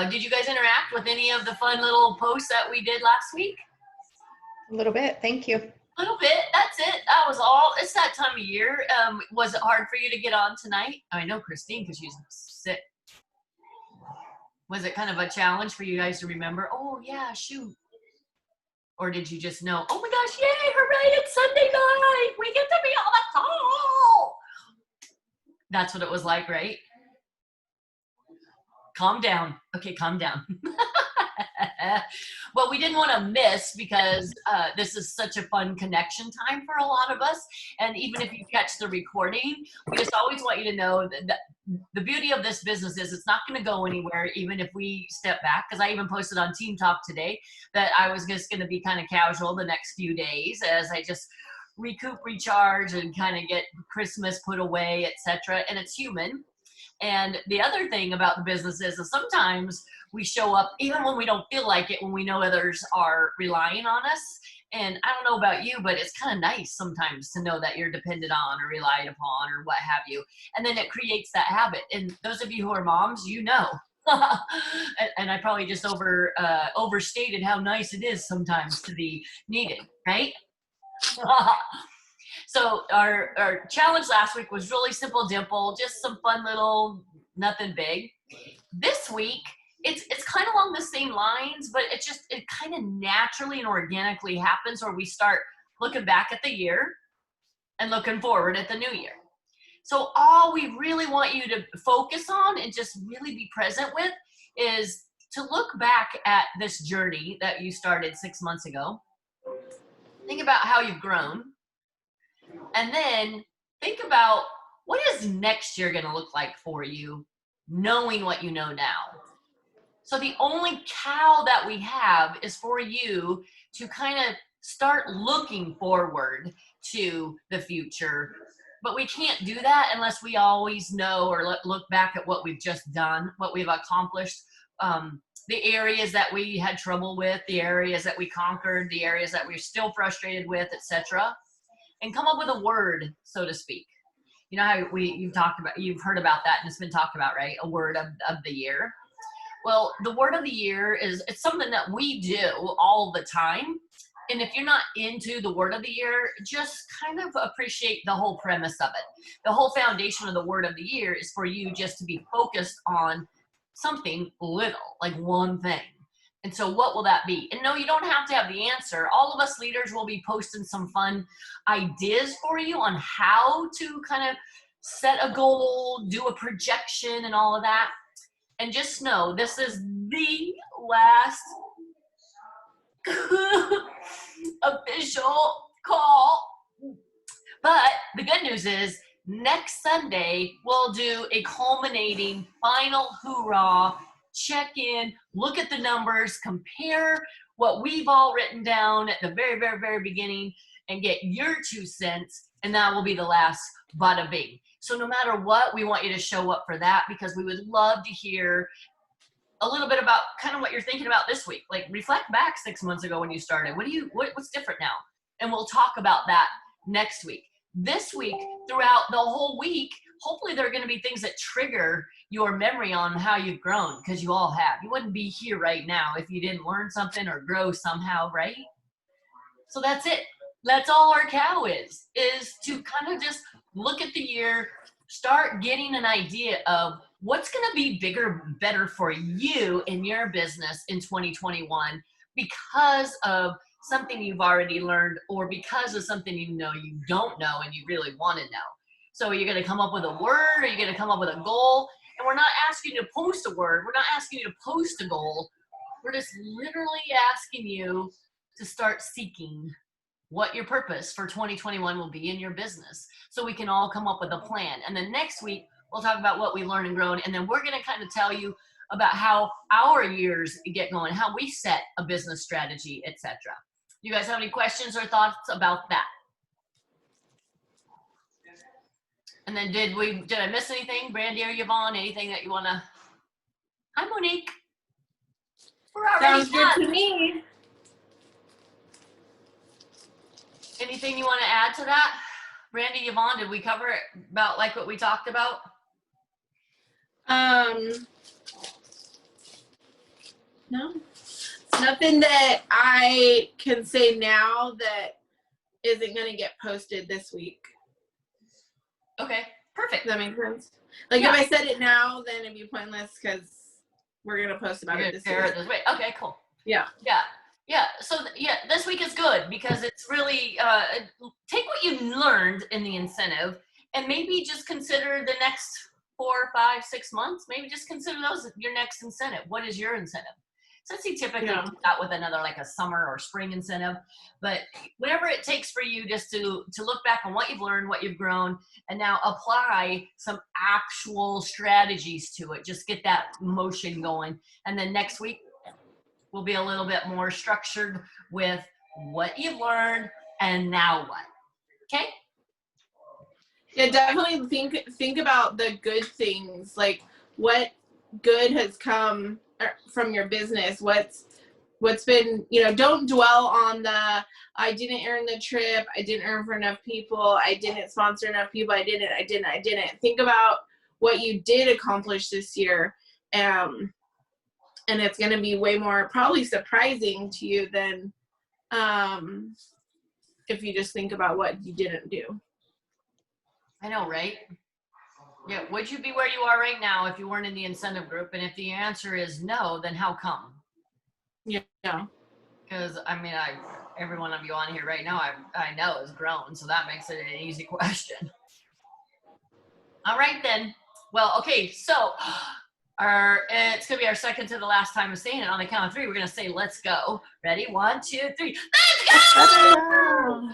Did you guys interact with any of the fun little posts that we did last week? A little bit, thank you. A little bit, that's it. That was all. It's that time of year. Was it hard for you to get on tonight? I know Christine, because she's sick. Was it kind of a challenge for you guys to remember? Oh yeah, shoot. Or did you just know, oh my gosh, yay, hooray, it's Sunday night. We get to be on the call. That's what it was like, right? Calm down. Okay, calm down. Well, we didn't want to miss because this is such a fun connection time for a lot of us. And even if you catch the recording, we just always want you to know that the beauty of this business is it's not going to go anywhere, even if we step back. Because I even posted on Team Talk today that I was just going to be kind of casual the next few days as I just recoup, recharge, and kind of get Christmas put away, etc. And it's human. And the other thing about the business is sometimes we show up even when we don't feel like it, when we know others are relying on us. And I don't know about you, but it's kind of nice sometimes to know that you're depended on or relied upon or what have you. And then it creates that habit. And those of you who are moms, you know. And I probably just overstated how nice it is sometimes to be needed, right? So our challenge last week was really simple, dimple, just some fun little, nothing big. This week, it's kind of along the same lines, but it kind of naturally and organically happens where we start looking back at the year and looking forward at the new year. So all we really want you to focus on and just really be present with is to look back at this journey that you started 6 months ago. Think about how you've grown. And then think about what is next year going to look like for you, knowing what you know now. So the only cow that we have is for you to kind of start looking forward to the future. But we can't do that unless we always know or look back at what we've just done, what we've accomplished, the areas that we had trouble with, the areas that we conquered, the areas that we're still frustrated with, etc. And come up with a word, so to speak. You know how you've heard about that, and it's been talked about, right? A word of the year. Well, the word of the year it's something that we do all the time. And if you're not into the word of the year, just kind of appreciate the whole premise of it. The whole foundation of the word of the year is for you just to be focused on something little, like one thing. And so what will that be? And no, you don't have to have the answer. All of us leaders will be posting some fun ideas for you on how to kind of set a goal, do a projection and all of that. And just know this is the last official call. But the good news is next Sunday, we'll do a culminating final hoorah, check in, look at the numbers, compare what we've all written down at the very, very, very beginning and get your 2 cents. And that will be the last bada bing. So no matter what, we want you to show up for that because we would love to hear a little bit about kind of what you're thinking about this week. Like reflect back 6 months ago when you started. What's different now? And we'll talk about that next week. This week, throughout the whole week, hopefully there are going to be things that trigger your memory on how you've grown, because you all have. You wouldn't be here right now if you didn't learn something or grow somehow, right? So that's it. That's all our cow is to kind of just look at the year, start getting an idea of what's going to be bigger, better for you in your business in 2021 because of something you've already learned or because of something you know you don't know and you really want to know. So you're going to come up with a word or you're going to come up with a goal. And we're not asking you to post a word. We're not asking you to post a goal. We're just literally asking you to start seeking what your purpose for 2021 will be in your business so we can all come up with a plan. And then next week, we'll talk about what we learned and grown. And then we're going to kind of tell you about how our years get going, how we set a business strategy, etc. You guys have any questions or thoughts about that? And then did I miss anything? Brandy or Yvonne, anything that you want to? Hi, Monique. We're already Sounds good to me. Anything you want to add to that? Brandy, Yvonne, did we cover it about like what we talked about? No. It's nothing that I can say now that isn't going to get posted this week. Okay, perfect. Does that make sense? Like, Yeah. if I said it now, then it'd be pointless because we're going to post about it this week. Okay, cool. Yeah. Yeah. So this week is good because it's really take what you learned in the incentive and maybe just consider the next 4, 5, 6 months. Maybe just consider those your next incentive. What is your incentive? Since you typically do that with another like a summer or spring incentive, but whatever it takes for you just to look back on what you've learned, what you've grown, and now apply some actual strategies to it. Just get that motion going, and then next week will be a little bit more structured with what you've learned and now what. Okay? Yeah, definitely think about the good things, like what good has come from your business. What's been, don't dwell on the I didn't earn the trip, I didn't earn for enough people, I didn't sponsor enough people, I didn't. Think about what you did accomplish this year. And it's going to be way more probably surprising to you than if you just think about what you didn't do. I know, right? Yeah, would you be where you are right now if you weren't in the incentive group? And if the answer is no, then how come? Yeah. Because, every one of you on here right now, I know is grown, so that makes it an easy question. All right, then. Well, okay, so it's going to be our second to the last time of saying it. On the count of 3, we're going to say, let's go. Ready? 1, 2, 3. Let's go!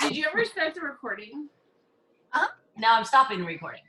Did you ever start the recording? Now I'm stopping the recording.